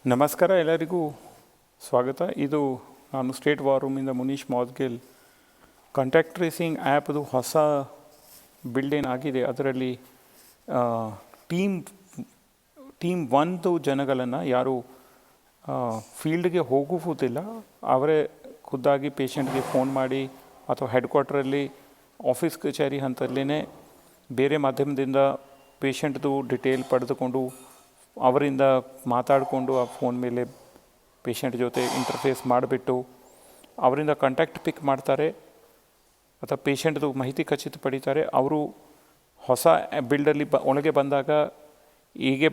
ನಮಸ್ಕಾರ, ಎಲ್ಲರಿಗೂ ಸ್ವಾಗತ. ಇದು ನಾನು ಸ್ಟೇಟ್ ವಾರ್ ರೂಮಿಂದ ಮುನೀಶ್ ಮೌದ್ಗಿಲ್. ಕಾಂಟ್ಯಾಕ್ಟ್ ಟ್ರೇಸಿಂಗ್ ಆ್ಯಪ್ದು ಹೊಸ ಬಿಲ್ಡ್ ಏನಾಗಿದೆ, ಅದರಲ್ಲಿ ಟೀಮ್ 1 ಜನಗಳನ್ನು ಯಾರು ಫೀಲ್ಡ್ಗೆ ಹೋಗುವುದಿಲ್ಲ, ಅವರೇ ಖುದ್ದಾಗಿ ಪೇಷಂಟ್ಗೆ ಫೋನ್ ಮಾಡಿ ಅಥವಾ ಹೆಡ್ ಕ್ವಾರ್ಟರಲ್ಲಿ ಆಫೀಸ್ ಕಚೇರಿ ಹಂತದಲ್ಲೇ ಬೇರೆ ಮಾಧ್ಯಮದಿಂದ ಪೇಷಂಟ್ದು ಡಿಟೇಲ್ ಪಡೆದುಕೊಂಡು ಅವರಿಂದ ಮಾತಾಡಿಕೊಂಡು ಆ ಫೋನ್ ಮೇಲೆ ಪೇಷಂಟ್ ಜೊತೆ ಇಂಟರ್ಫೇಸ್ ಮಾಡಿಬಿಟ್ಟು ಅವರಿಂದ ಕಾಂಟ್ಯಾಕ್ಟ್ ಪಿಕ್ ಮಾಡ್ತಾರೆ ಅಥವಾ ಪೇಷಂಟ್ದು ಮಾಹಿತಿ ಖಚಿತ ಪಡೀತಾರೆ. ಅವರು ಹೊಸ ಬಿಲ್ಡಲ್ಲಿ ಒಳಗೆ ಬಂದಾಗ ಹೀಗೆ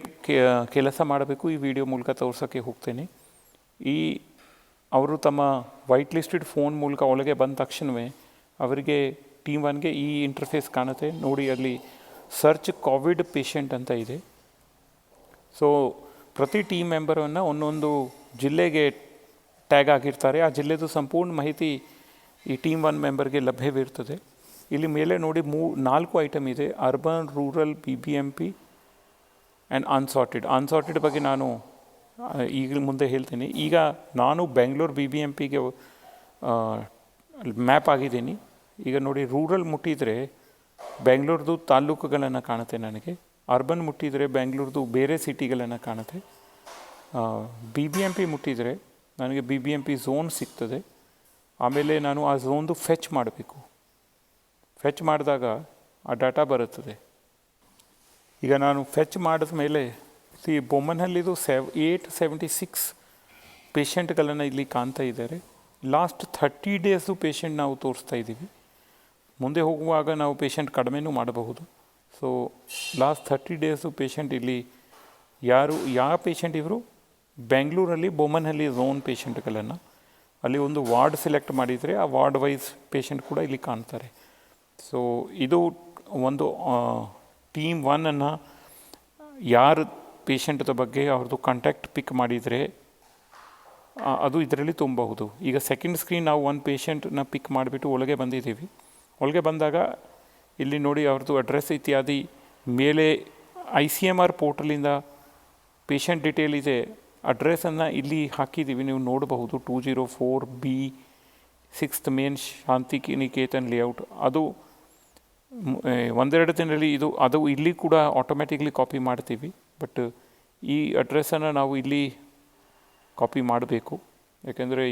ಕೆಲಸ ಮಾಡಬೇಕು, ಈ ವಿಡಿಯೋ ಮೂಲಕ ತೋರ್ಸೋಕ್ಕೆ ಹೋಗ್ತೇನೆ. ಅವರು ತಮ್ಮ ವೈಟ್ ಲಿಸ್ಟೆಡ್ ಫೋನ್ ಮೂಲಕ ಒಳಗೆ ಬಂದ ತಕ್ಷಣವೇ ಅವರಿಗೆ ಟೀಮ್ 1ಗೆ ಈ ಇಂಟರ್ಫೇಸ್ ಕಾಣುತ್ತೆ. ನೋಡಿ, ಅಲ್ಲಿ ಸರ್ಚ್ ಕೋವಿಡ್ ಪೇಷಂಟ್ ಅಂತ ಇದೆ. ಸೊ ಪ್ರತಿ ಟೀಮ್ ಮೆಂಬರನ್ನು ಒಂದೊಂದು ಜಿಲ್ಲೆಗೆ ಟ್ಯಾಗ್ ಆಗಿರ್ತಾರೆ. ಆ ಜಿಲ್ಲೆದು ಸಂಪೂರ್ಣ ಮಾಹಿತಿ ಈ ಟೀಮ್ 1 ಮೆಂಬರ್ಗೆ ಲಭ್ಯವಿರ್ತದೆ. ಇಲ್ಲಿ ಮೇಲೆ ನೋಡಿ 4 ಐಟಮ್ ಇದೆ: urban, rural, BBMP and assorted ಬಗ್ಗೆ ನಾನು ಈಗ ಮುಂದೆ ಹೇಳ್ತೀನಿ. ಈಗ ನಾನು ಬೆಂಗಳೂರು BBMPಗೆ ಮ್ಯಾಪ್ ಆಗಿದ್ದೀನಿ. ಈಗ ನೋಡಿ, ರೂರಲ್ ಮುಟ್ಟಿದರೆ ಬೆಂಗಳೂರದು ತಾಲೂಕುಗಳನ್ನು ಕಾಣುತ್ತೆ ನನಗೆ. ಅರ್ಬನ್ ಮುಟ್ಟಿದರೆ ಬೆಂಗಳೂರದು ಬೇರೆ ಸಿಟಿಗಳನ್ನು ಕಾಣುತ್ತೆ. BBMP ಮುಟ್ಟಿದರೆ ನನಗೆ BBMP ಝೋನ್ ಸಿಗ್ತದೆ. ಆಮೇಲೆ ನಾನು ಆ ಝೋನ್ದು ಫೆಚ್ ಮಾಡಬೇಕು. ಫೆಚ್ ಮಾಡಿದಾಗ ಆ ಡಾಟಾ ಬರುತ್ತದೆ. ಈಗ ನಾನು ಫೆಚ್ ಮಾಡಿದ ಮೇಲೆ ಬೊಮ್ಮನಹಳ್ಳಿದು 876 ಪೇಷಂಟ್ಗಳನ್ನು ಇಲ್ಲಿ ಕಾಣ್ತಾ ಇದ್ದಾರೆ. ಲಾಸ್ಟ್ 30 ಡೇಸು ಪೇಷಂಟ್ ನಾವು ತೋರಿಸ್ತಾ ಇದ್ದೀವಿ. ಮುಂದೆ ಹೋಗುವಾಗ ನಾವು ಪೇಷಂಟ್ ಕಡಿಮೆನೂ ಮಾಡಬಹುದು. ಸೊ ಲಾಸ್ಟ್ 30 ಡೇಸು ಪೇಷಂಟ್ ಇಲ್ಲಿ ಯಾವ ಪೇಷಂಟ್ ಇವರು ಬೆಂಗಳೂರಲ್ಲಿ ಬೊಮ್ಮನಹಳ್ಳಿ ಝೋನ್ ಪೇಷಂಟ್ಗಳನ್ನು ಅಲ್ಲಿ ಒಂದು ವಾರ್ಡ್ ಸೆಲೆಕ್ಟ್ ಮಾಡಿದರೆ ಆ ವಾರ್ಡ್ ವೈಸ್ ಪೇಷಂಟ್ ಕೂಡ ಇಲ್ಲಿ ಕಾಣ್ತಾರೆ. ಸೊ ಇದು ಒಂದು ಟೀಮ್ 1ಅನ್ನು ಯಾರು ಪೇಷಂಟ್ದ ಬಗ್ಗೆ ಅವ್ರದ್ದು ಕಾಂಟ್ಯಾಕ್ಟ್ ಪಿಕ್ ಮಾಡಿದರೆ ಅದು ಇದರಲ್ಲಿ ತುಂಬಬಹುದು. ಈಗ ಸೆಕೆಂಡ್ ಸ್ಕ್ರೀನ್ ನಾವು ಒಂದು ಪೇಷಂಟನ್ನ ಪಿಕ್ ಮಾಡಿಬಿಟ್ಟು ಒಳಗೆ ಬಂದಿದ್ದೀವಿ. ಒಳಗೆ ಬಂದಾಗ ಇಲ್ಲಿ ನೋಡಿ, ಅವ್ರದ್ದು ಅಡ್ರೆಸ್ ಇತ್ಯಾದಿ ಮೇಲೆ ICMR ಪೋರ್ಟಲಿಂದ ಪೇಷಂಟ್ ಡಿಟೇಲ್ ಇದೆ. ಅಡ್ರೆಸ್ಸನ್ನು ಇಲ್ಲಿ ಹಾಕಿದ್ದೀವಿ, ನೀವು ನೋಡಬಹುದು. 204B 6th ಮೇನ್ ಶಾಂತಿ ನಿಕೇತನ್ ಲೇಔಟ್. ಅದು ಒಂದೆರಡು ದಿನದಲ್ಲಿ ಅದು ಇಲ್ಲಿ ಕೂಡ ಆಟೋಮ್ಯಾಟಿಕ್ಲಿ ಕಾಪಿ ಮಾಡ್ತೀವಿ. ಬಟ್ ಈ ಅಡ್ರೆಸ್ಸನ್ನು ನಾವು ಇಲ್ಲಿ ಕಾಪಿ ಮಾಡಬೇಕು, ಯಾಕೆಂದರೆ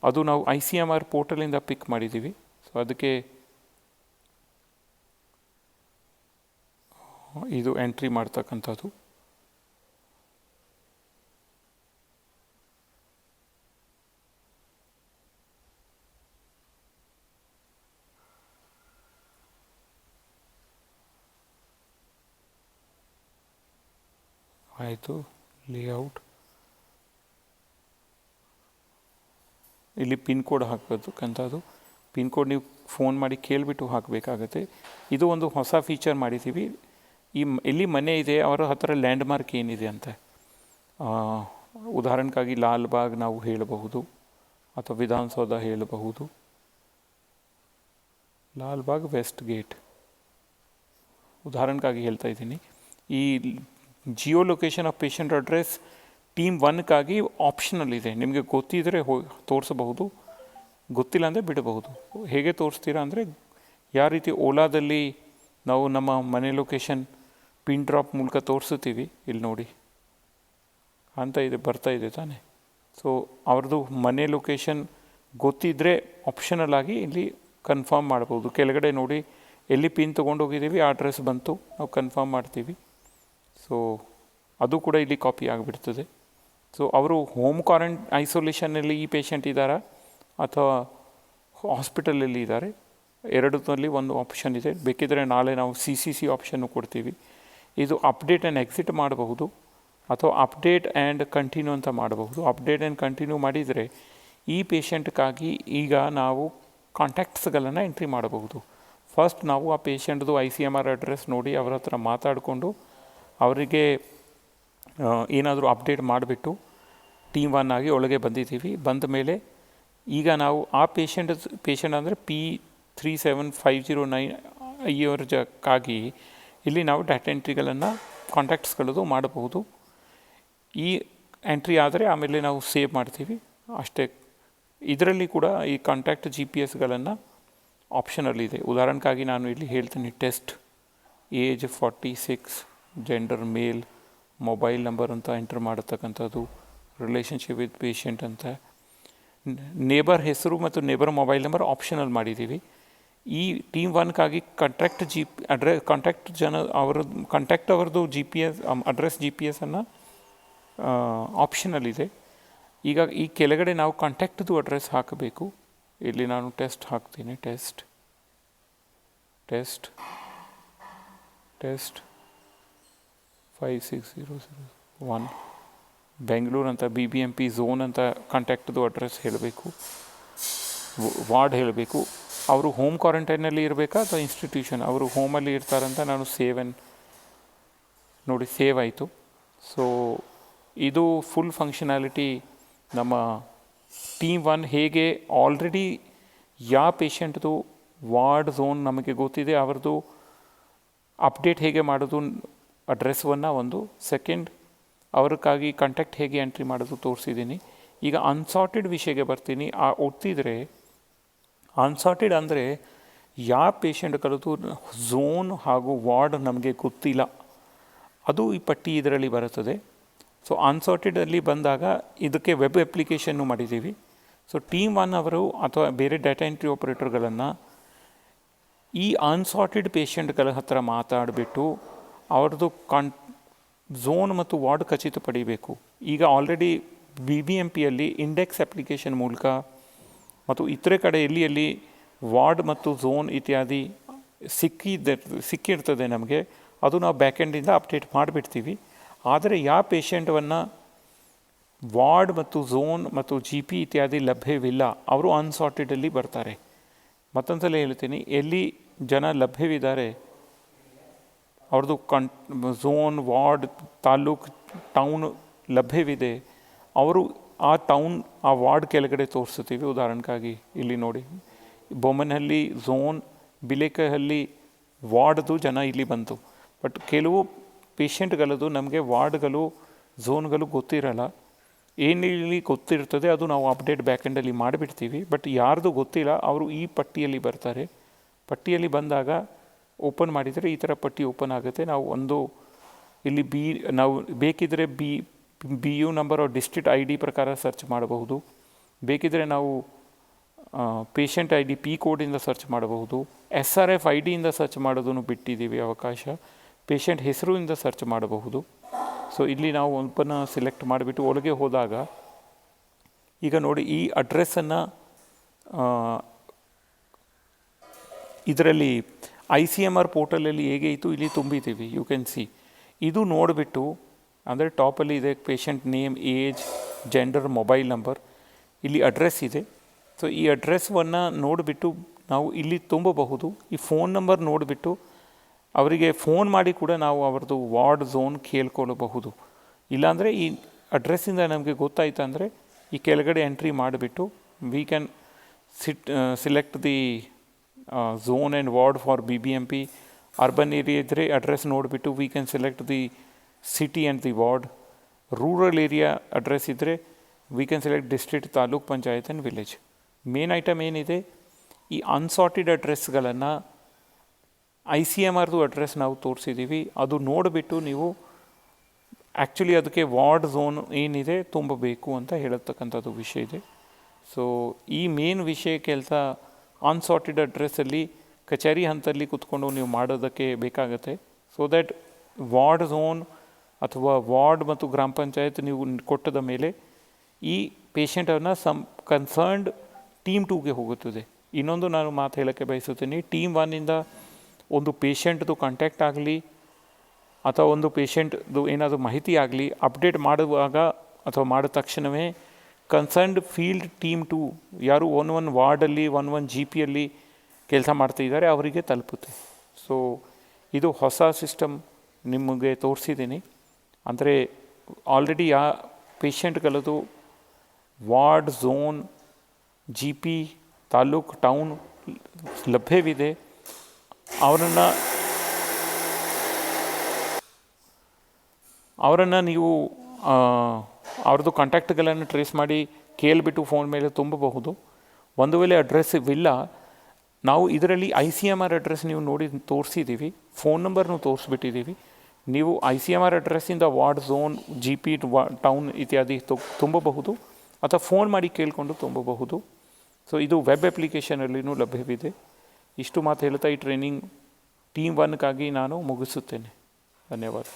ಅದು ನಾವು ICMR ಪೋರ್ಟಲಿಂದ ಪಿಕ್ ಮಾಡಿದ್ದೀವಿ. ಸೊ ಅದಕ್ಕೆ ಇದು ಎಂಟ್ರಿ ಮಾಡ್ತಕ್ಕಂಥದ್ದು. ಆಯಿತು. ಲೇಔಟ್ ಇಲ್ಲಿ ಪಿನ್ ಕೋಡ್ ಹಾಕಬೇಕಂಥದ್ದು. ಪಿನ್ ಕೋಡ್ ನೀವು ಫೋನ್ ಮಾಡಿ ಕೇಳಿಬಿಟ್ಟು ಹಾಕಬೇಕಾಗತ್ತೆ. ಇದು ಒಂದು ಹೊಸ ಫೀಚರ್ ಮಾಡಿದ್ದೀವಿ. ಎಲ್ಲಿ ಮನೆ ಇದೆ ಅವರ ಹತ್ತಿರ ಲ್ಯಾಂಡ್ಮಾರ್ಕ್ ಏನಿದೆ ಅಂತ, ಉದಾಹರಣೆಗಾಗಿ ಲಾಲ್ಬಾಗ್ ನಾವು ಹೇಳಬಹುದು ಅಥವಾ ವಿಧಾನಸೌಧ ಹೇಳಬಹುದು. ಲಾಲ್ಬಾಗ್ ವೆಸ್ಟ್ ಗೇಟ್ ಉದಾಹರಣೆಗಾಗಿ ಹೇಳ್ತಾ ಇದ್ದೀನಿ. ಈ geo location of patient address team 1ಕ್ಕಾಗಿ ಆಪ್ಷನಲ್ ಇದೆ. ನಿಮಗೆ ಗೊತ್ತಿದ್ದರೆ ತೋರಿಸಬಹುದು, ಗೊತ್ತಿಲ್ಲ ಅಂದರೆ ಬಿಡಬಹುದು. ಹೇಗೆ ತೋರಿಸ್ತೀರಾ ಅಂದರೆ, ಯಾವ ರೀತಿ ಓಲಾದಲ್ಲಿ ನಾವು ನಮ್ಮ ಮನೆ ಲೊಕೇಶನ್ ಪಿನ್ ಡ್ರಾಪ್ ಮೂಲಕ ತೋರಿಸ್ತೀವಿ. ಇಲ್ಲಿ ನೋಡಿ ಅಂತ ಇದೆ, ಬರ್ತಾ ಇದೆ ತಾನೆ. ಸೊ ಅವ್ರದ್ದು ಮನೆ ಲೊಕೇಶನ್ ಗೊತ್ತಿದ್ದರೆ ಆಪ್ಷನಲ್ ಆಗಿ ಇಲ್ಲಿ ಕನ್ಫರ್ಮ್ ಮಾಡ್ಬೋದು. ಕೆಳಗಡೆ ನೋಡಿ, ಎಲ್ಲಿ ಪಿನ್ ತೊಗೊಂಡೋಗಿದ್ದೀವಿ ಆ ಅಡ್ರೆಸ್ ಬಂತು, ನಾವು ಕನ್ಫರ್ಮ್ ಮಾಡ್ತೀವಿ. ಸೊ ಅದು ಕೂಡ ಇಲ್ಲಿ ಕಾಪಿ ಆಗಿಬಿಡ್ತದೆ. ಸೊ ಅವರು ಹೋಮ್ ಐಸೋಲೇಷನಲ್ಲಿ ಈ ಪೇಷಂಟ್ ಇದ್ದಾರಾ ಅಥವಾ ಹಾಸ್ಪಿಟಲಲ್ಲಿ ಇದ್ದಾರೆ, ಎರಡರಲ್ಲಿ ಒಂದು ಆಪ್ಷನ್ ಇದೆ. ಬೇಕಿದ್ದರೆ ನಾಳೆ ನಾವು CCC ಆಪ್ಷನ್ನು ಕೊಡ್ತೀವಿ. ಇದು ಅಪ್ಡೇಟ್ ಆ್ಯಂಡ್ ಎಕ್ಸಿಟ್ ಮಾಡಬಹುದು ಅಥವಾ ಅಪ್ಡೇಟ್ ಆ್ಯಂಡ್ ಕಂಟಿನ್ಯೂ ಅಂತ ಮಾಡಬಹುದು. ಅಪ್ಡೇಟ್ ಆ್ಯಂಡ್ ಕಂಟಿನ್ಯೂ ಮಾಡಿದರೆ ಈ ಪೇಷಂಟ್ಗಾಗಿ ಈಗ ನಾವು ಕಾಂಟ್ಯಾಕ್ಟ್ಸ್ಗಳನ್ನು ಎಂಟ್ರಿ ಮಾಡಬಹುದು. ಫಸ್ಟ್ ನಾವು ಆ ಪೇಷಂಟ್ದು ICMR ಅಡ್ರೆಸ್ ನೋಡಿ ಅವರ ಹತ್ರ ಮಾತಾಡಿಕೊಂಡು ಅವರಿಗೆ ಏನಾದರೂ ಅಪ್ಡೇಟ್ ಮಾಡಿಬಿಟ್ಟು ಟೀಮ್ 1 ಆಗಿ ಒಳಗೆ ಬಂದಿದ್ದೀವಿ. ಬಂದ ಮೇಲೆ ಈಗ ನಾವು ಆ ಪೇಷಂಟ್ ಅಂದರೆ P37509 ಇವರಿಗಾಗಿ ಇಲ್ಲಿ ನಾವು ಡಾಟಾ ಎಂಟ್ರಿಗಳನ್ನು ಕಾಂಟ್ಯಾಕ್ಟ್ಸ್ಗಳದ್ದು ಮಾಡಬಹುದು. ಈ ಎಂಟ್ರಿ ಆದರೆ ಆಮೇಲೆ ನಾವು ಸೇವ್ ಮಾಡ್ತೀವಿ ಅಷ್ಟೇ. ಇದರಲ್ಲಿ ಕೂಡ ಈ ಕಾಂಟ್ಯಾಕ್ಟ್ ಜಿ ಪಿ ಎಸ್ಗಳನ್ನು ಆಪ್ಷನಲ್ಲಿ ಇದೆ. ಉದಾಹರಣೆಗಾಗಿ ನಾನು ಇಲ್ಲಿ ಹೇಳ್ತೀನಿ, test age 46, gender male, mobile number ಅಂತ ಎಂಟರ್ ಮಾಡತಕ್ಕಂಥದ್ದು, ರಿಲೇಷನ್ಶಿಪ್ ವಿತ್ ಪೇಷಂಟ್ ಅಂತ, ನೇಬರ್ ಹೆಸರು ಮತ್ತು ನೇಬರ್ ಮೊಬೈಲ್ ನಂಬರ್ ಆಪ್ಷನಲ್ ಮಾಡಿದ್ದೀವಿ. ಈ ಟೀಮ್ 1ಗಾಗಿ ಕಾಂಟ್ಯಾಕ್ಟ್ ಅವರದ್ದು G P S address G P ಎಸ್ಸನ್ನು ಆಪ್ಷನಲ್ ಇದೆ. ಈಗ ಈ ಕೆಳಗಡೆ ನಾವು ಕಾಂಟ್ಯಾಕ್ಟ್ದು ಅಡ್ರೆಸ್ ಹಾಕಬೇಕು. ಇಲ್ಲಿ ನಾನು ಟೆಸ್ಟ್ ಹಾಕ್ತೀನಿ, ಟೆಸ್ಟ್ 56001 ಬೆಂಗಳೂರು ಅಂತ BBMP ಝೋನ್ ಅಂತ ಕಾಂಟ್ಯಾಕ್ಟ್ದು ಅಡ್ರೆಸ್ ಹೇಳಬೇಕು, ವಾರ್ಡ್ ಹೇಳಬೇಕು. ಅವರು ಹೋಮ್ ಕ್ವಾರಂಟೈನಲ್ಲಿ ಇರಬೇಕಾ ಅಥವಾ ಇನ್ಸ್ಟಿಟ್ಯೂಷನ್, ಅವರು ಹೋಮಲ್ಲಿ ಇರ್ತಾರಂತ ನಾನು ನೋಡಿ ಸೇವ್ ಆಯಿತು. ಸೊ ಇದು ಫುಲ್ ಫಂಕ್ಷನಾಲಿಟಿ ನಮ್ಮ ಟೀಮ್ 1 ಹೇಗೆ ಆಲ್ರೆಡಿ ಯಾವ ಪೇಷಂಟ್ದು ವಾರ್ಡ್ ಝೋನ್ ನಮಗೆ ಗೊತ್ತಿದೆ ಅವ್ರದ್ದು ಅಪ್ಡೇಟ್ ಹೇಗೆ ಮಾಡೋದು ಅಡ್ರೆಸ್ವನ್ನು ಒಂದು, ಸೆಕೆಂಡ್ ಅವ್ರಿಗಾಗಿ ಕಾಂಟ್ಯಾಕ್ಟ್ ಹೇಗೆ ಎಂಟ್ರಿ ಮಾಡೋದು ತೋರಿಸಿದ್ದೀನಿ. ಈಗ ಅನ್ಸಾರ್ಟೆಡ್ ವಿಷಯಕ್ಕೆ ಬರ್ತೀನಿ. ಒತ್ತಿದರೆ ಅನ್ಸಾರ್ಟೆಡ್ ಅಂದರೆ ಯಾವ ಪೇಷಂಟ್ಗಳದ್ದು ಝೋನ್ ಹಾಗೂ ವಾರ್ಡ್ ನಮಗೆ ಗೊತ್ತಿಲ್ಲ, ಅದು ಈ ಪಟ್ಟಿ ಇದರಲ್ಲಿ ಬರುತ್ತದೆ. ಸೊ ಅನ್ಸಾರ್ಟೆಡಲ್ಲಿ ಬಂದಾಗ ಇದಕ್ಕೆ ವೆಬ್ ಅಪ್ಲಿಕೇಶನ್ನು ಮಾಡಿದ್ದೀವಿ. ಸೊ ಟೀಮ್ 1 ಅವರು ಅಥವಾ ಬೇರೆ ಡಾಟಾ ಎಂಟ್ರಿ ಆಪರೇಟರ್ಗಳನ್ನು ಈ ಅನ್ಸಾರ್ಟೆಡ್ ಪೇಷಂಟ್ಗಳ ಹತ್ರ ಮಾತಾಡಿಬಿಟ್ಟು ಅವ್ರದ್ದು ಝೋನ್ ಮತ್ತು ವಾರ್ಡ್ ಖಚಿತ ಪಡಿಬೇಕು. ಈಗ ಆಲ್ರೆಡಿ BBMPಯಲ್ಲಿ ಇಂಡೆಕ್ಸ್ ಅಪ್ಲಿಕೇಶನ್ ಮೂಲಕ ಮತ್ತು ಇತರೆ ಕಡೆ ಎಲ್ಲಿ ವಾರ್ಡ್ ಮತ್ತು ಝೋನ್ ಇತ್ಯಾದಿ ಸಿಕ್ಕಿರ್ತದೆ ನಮಗೆ, ಅದು ನಾವು ಬ್ಯಾಕೆಂಡಿಂದ ಅಪ್ಡೇಟ್ ಮಾಡಿಬಿಡ್ತೀವಿ. ಆದರೆ ಯಾವ ಪೇಷಂಟನ್ನು ವಾರ್ಡ್ ಮತ್ತು ಝೋನ್ ಮತ್ತು GP ಇತ್ಯಾದಿ ಲಭ್ಯವಿಲ್ಲ ಅವರು ಅನ್ಸಾರ್ಟೆಡಲ್ಲಿ ಬರ್ತಾರೆ. ಮತ್ತೊಂದ್ಸಲ ಹೇಳ್ತೀನಿ, ಎಲ್ಲಿ ಜನ ಲಭ್ಯವಿದ್ದಾರೆ ಅವ್ರದ್ದು ಝೋನ್, ವಾರ್ಡ್, ತಾಲೂಕು, ಟೌನ್ ಲಭ್ಯವಿದೆ, ಅವರು ಆ ಟೌನ್ ಆ ವಾರ್ಡ್ ಕೆಳಗಡೆ ತೋರಿಸ್ತೀವಿ. ಉದಾಹರಣೆಗಾಗಿ ಇಲ್ಲಿ ನೋಡಿ, ಬೊಮ್ಮನಹಳ್ಳಿ ಝೋನ್, ಬಿಲೇಕಹಳ್ಳಿ ವಾರ್ಡ್ದು ಜನ ಇಲ್ಲಿ ಬಂತು. ಬಟ್ ಕೆಲವು ಪೇಷಂಟ್ಗಳದ್ದು ನಮಗೆ ವಾರ್ಡ್ಗಳು ಝೋನ್ಗಳು ಗೊತ್ತಿರಲ್ಲ. ಏನಿಲ್ಲಿ ಗೊತ್ತಿರ್ತದೆ ಅದು ನಾವು ಅಪ್ಡೇಟ್ ಬ್ಯಾಕೆಂಡಲ್ಲಿ ಮಾಡಿಬಿಡ್ತೀವಿ. ಬಟ್ ಯಾರ್ದು ಗೊತ್ತಿಲ್ಲ ಅವರು ಈ ಪಟ್ಟಿಯಲ್ಲಿ ಬರ್ತಾರೆ. ಪಟ್ಟಿಯಲ್ಲಿ ಬಂದಾಗ ಓಪನ್ ಮಾಡಿದರೆ ಈ ಥರ ಪಟ್ಟಿ ಓಪನ್ ಆಗುತ್ತೆ. ನಾವು ಇಲ್ಲಿ ನಾವು ಬೇಕಿದ್ದರೆ BU ನಂಬರ್ ಡಿಸ್ಟ್ರಿಕ್ಟ್ ID ಪ್ರಕಾರ ಸರ್ಚ್ ಮಾಡಬಹುದು. ಬೇಕಿದ್ದರೆ ನಾವು ಪೇಷಂಟ್ ID P ಕೋಡಿಂದ ಸರ್ಚ್ ಮಾಡಬಹುದು. SRF IDಯಿಂದ ಸರ್ಚ್ ಮಾಡೋದನ್ನು ಬಿಟ್ಟಿದ್ದೀವಿ ಅವಕಾಶ. ಪೇಷಂಟ್ ಹೆಸರುಯಿಂದ ಸರ್ಚ್ ಮಾಡಬಹುದು. ಸೊ ಇಲ್ಲಿ ನಾವು ಒಬ್ಬನ ಸೆಲೆಕ್ಟ್ ಮಾಡಿಬಿಟ್ಟು ಒಳಗೆ ಹೋದಾಗ ಈಗ ನೋಡಿ, ಈ ಅಡ್ರೆಸ್ಸನ್ನು ಇದರಲ್ಲಿ ICMR ಪೋರ್ಟಲಲ್ಲಿ ಹೇಗೆ ಇತ್ತು ಇಲ್ಲಿ ತುಂಬಿದ್ದೀವಿ. ಯು ಕ್ಯಾನ್ ಸಿ ಇದು ನೋಡಿಬಿಟ್ಟು, ಅಂದರೆ ಟಾಪಲ್ಲಿ ಇದೆ patient name, age, gender, mobile number, ಇಲ್ಲಿ ಅಡ್ರೆಸ್ ಇದೆ. ಸೊ ಈ ಅಡ್ರೆಸ್ವನ್ನು ನೋಡಿಬಿಟ್ಟು ನಾವು ಇಲ್ಲಿ ತುಂಬಬಹುದು. ಈ ಫೋನ್ ನಂಬರ್ ನೋಡಿಬಿಟ್ಟು ಅವರಿಗೆ ಫೋನ್ ಮಾಡಿ ಕೂಡ ನಾವು ಅವ್ರದ್ದು ವಾರ್ಡ್ ಝೋನ್ ಕೇಳ್ಕೊಳ್ಳಬಹುದು. ಇಲ್ಲಾಂದರೆ ಈ ಅಡ್ರೆಸ್ಸಿಂದ ನಮಗೆ ಗೊತ್ತಾಯ್ತು ಅಂದರೆ ಈ ಕೆಳಗಡೆ ಎಂಟ್ರಿ ಮಾಡಿಬಿಟ್ಟು we can select the zone and ward for BBMP. Urban area ಇದ್ದರೆ ಅಡ್ರೆಸ್ ನೋಡಿಬಿಟ್ಟು we can select the city and the ward. Rural area address ಇದ್ದರೆ we can select district, taluk panchayat and village. Main item ಏನಿದೆ, ಈ assorted ಅಡ್ರೆಸ್ಗಳನ್ನು ICMRದು address ನಾವು ತೋರಿಸಿದ್ದೀವಿ. ಅದು ನೋಡಿಬಿಟ್ಟು ನೀವು actually ಅದಕ್ಕೆ ವಾರ್ಡ್ ಝೋನ್ ಏನಿದೆ ತುಂಬಬೇಕು ಅಂತ ಹೇಳತಕ್ಕಂಥದ್ದು ವಿಷಯ ಇದೆ. ಸೊ ಈ ಮೇನ್ ವಿಷಯ ಕೆಲಸ ಅನ್ಸಾರ್ಟೆಡ್ ಅಡ್ರೆಸ್ಸಲ್ಲಿ ಕಚೇರಿ ಹಂತದಲ್ಲಿ ಕೂತ್ಕೊಂಡು ನೀವು ಮಾಡೋದಕ್ಕೆ ಬೇಕಾಗತ್ತೆ. ಸೊ ದ್ಯಾಟ್ ವಾರ್ಡ್ ಝೋನ್ ಅಥವಾ ವಾರ್ಡ್ ಮತ್ತು ಗ್ರಾಮ ಪಂಚಾಯತ್ ನೀವು ಕೊಟ್ಟದ ಮೇಲೆ ಈ ಪೇಷಂಟನ್ನು ಕನ್ಸರ್ನ್ಡ್ ಟೀಮ್ 2ಗೆ ಹೋಗುತ್ತದೆ. ಇನ್ನೊಂದು ನಾನು ಮಾತು ಹೇಳೋಕ್ಕೆ ಬಯಸುತ್ತೀನಿ, ಟೀಮ್ 1ಇಂದ ಒಂದು ಪೇಷಂಟ್ದು ಕಾಂಟ್ಯಾಕ್ಟ್ ಆಗಲಿ ಅಥವಾ ಒಂದು ಪೇಷಂಟ್ದು ಏನಾದರೂ ಮಾಹಿತಿ ಆಗಲಿ ಅಪ್ಡೇಟ್ ಮಾಡುವಾಗ ಅಥವಾ ಮಾಡಿದ ತಕ್ಷಣವೇ ಕನ್ಸರ್ನ್ಡ್ ಫೀಲ್ಡ್ ಟೀಮ್ 2 ಯಾರು 1 ವಾರ್ಡಲ್ಲಿ 1 GPಯಲ್ಲಿ ಕೆಲಸ ಮಾಡ್ತಿದ್ದಾರೆ ಅವರಿಗೆ ತಲುಪುತ್ತೆ. ಸೊ ಇದು ಹೊಸ ಸಿಸ್ಟಮ್ ನಿಮಗೆ ತೋರಿಸಿದ್ದೀನಿ. ಅಂದರೆ ಆಲ್ರೆಡಿ ಆ ಪೇಷಂಟ್ಗಳದ್ದು ward, zone, GP, taluk, town ಲಭ್ಯವಿದೆ. ಅವರನ್ನು ನೀವು ಅವ್ರದ್ದು ಕಾಂಟ್ಯಾಕ್ಟ್ಗಳನ್ನು ಟ್ರೇಸ್ ಮಾಡಿ ಕೇಳಿಬಿಟ್ಟು ಫೋನ್ ಮೇಲೆ ತುಂಬಬಹುದು. ಒಂದು ವೇಳೆ ಅಡ್ರೆಸ್ ಇವಿಲ್ಲ, ನಾವು ಇದರಲ್ಲಿ ICMR ಅಡ್ರೆಸ್ ನೀವು ನೋಡಿ ತೋರಿಸಿದ್ದೀವಿ, ಫೋನ್ ನಂಬರ್ನು ತೋರಿಸ್ಬಿಟ್ಟಿದ್ದೀವಿ. ನೀವು ICMR ಅಡ್ರೆಸ್ಸಿಂದ ವಾರ್ಡ್, ಝೋನ್, GP, ಟೌನ್ ಇತ್ಯಾದಿ ತುಂಬಬಹುದು ಅಥವಾ ಫೋನ್ ಮಾಡಿ ಕೇಳಿಕೊಂಡು ತುಂಬಬಹುದು. ಸೊ ಇದು ವೆಬ್ ಅಪ್ಲಿಕೇಶನಲ್ಲಿನೂ ಲಭ್ಯವಿದೆ. ಇಷ್ಟು ಮಾತು ಹೇಳ್ತಾ ಈ ಟ್ರೈನಿಂಗ್ ಟೀಮ್ 1ಗಾಗಿ ನಾನು ಮುಗಿಸುತ್ತೇನೆ. ಧನ್ಯವಾದ.